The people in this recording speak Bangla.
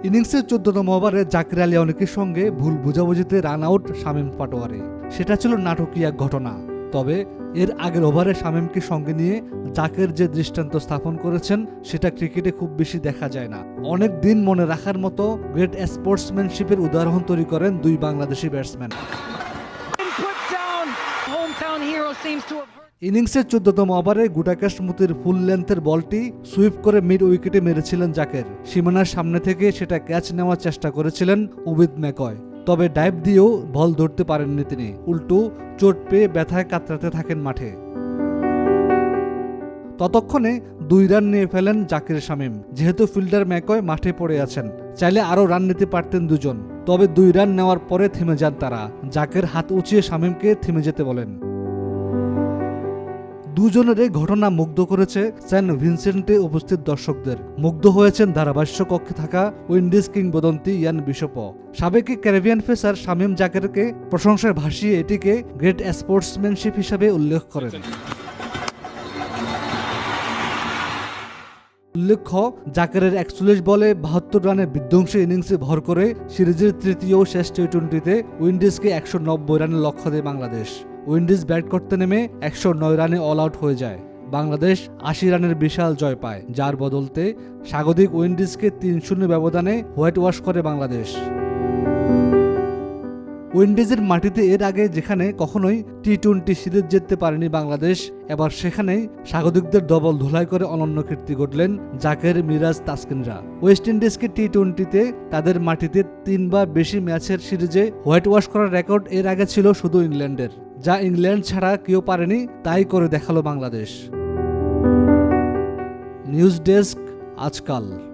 ইনিংসের ১৪তম ওভারে জাকির আলী অনেকের সঙ্গে ভুল বোঝাবুঝিতে রান আউট শামীম পাটোয়ারি। সেটা ছিল নাটকীয় এক ঘটনা। তবে এর আগের ওভারে শামীমকে সঙ্গে নিয়ে জাকের যে দৃষ্টান্ত স্থাপন করেছেন সেটা ক্রিকেটে খুব বেশি দেখা যায় না। অনেক দিন মনে রাখার মতো গ্রেট স্পোর্টসম্যানশিপের উদাহরণ তৈরি করেন দুই বাংলাদেশি ব্যাটসম্যান। ইনিংসের ১৪তম ওভারে গুটাকাশ মুতির ফুল লেন্থের বলটি সুইপ করে মিড উইকেটে মেরেছিলেন জাকের। সীমানার সামনে থেকে সেটা ক্যাচ নেওয়ার চেষ্টা করেছিলেন উবিদ ম্যাকয়, তবে ডাইভ দিয়েও বল ধরতে পারেননি তিনি। উল্টো চোট পেয়ে ব্যথায় কাতরাতে থাকেন মাঠে। ততক্ষণে ২ রান নিয়ে ফেলেন জাকির শামীম। যেহেতু ফিল্ডার ম্যাকয় মাঠে পড়ে আছেন, চাইলে আরও রান নিতে পারতেন দুজন। তবে ২ রান নেওয়ার পরে থেমে যান তারা। জাকের হাত উঁচিয়ে শামীমকে থেমে যেতে বলেন। দুজনের এই ঘটনা মুগ্ধ করেছে সেন্ট ভিনসেন্টে উপস্থিত দর্শকদের। মুগ্ধ হয়েছেন ধারাভাষ্য কক্ষে থাকা উইন্ডিজ কিংবদন্তি ইয়ান বিশপও। সাবেক ক্যারিবিয়ান পেসার শামীম জাকেরকে প্রশংসায় ভাসিয়ে এটিকে গ্রেট স্পোর্টসম্যানশিপ হিসাবে উল্লেখ করেন। উল্লেখ্য, জাকেরের ৪১ বলে ৭২ রানের বিধ্বংসী ইনিংসে ভর করে সিরিজের তৃতীয় ও শেষ টি-টোয়েন্টিতে উইন্ডিজকে ১৯০ রানের লক্ষ্য দেয় বাংলাদেশ। উইন্ডিজ ব্যাট করতে নেমে ১০৯ রানে অল আউট হয়ে যায়। বাংলাদেশ ৮০ রানের বিশাল জয় পায়, যার বদলতে স্বাগতিক উইন্ডিজকে ৩-০ ব্যবধানে হোয়াইট ওয়াশ করে বাংলাদেশ। উইন্ডিজের মাটিতে এর আগে যেখানে কখনোই টি-টোয়েন্টি সিরিজ জিততে পারেনি বাংলাদেশ, এবার সেখানেই স্বাগতিকদের ডবল ধোলাই করে অনন্য কীর্তি গড়লেন জাকের, মিরাজ, তাসকিনরা। ওয়েস্ট ইন্ডিজকে টি-টোয়েন্টিতে তাদের মাটিতে ৩ বা বেশি ম্যাচের সিরিজে হোয়াইট ওয়াশ করার রেকর্ড এর আগে ছিল শুধু ইংল্যান্ডের। যা ইংল্যান্ড ছাড়া কেউ পারেনি, তাই করে দেখালো বাংলাদেশ। নিউজ ডেস্ক, আজকাল।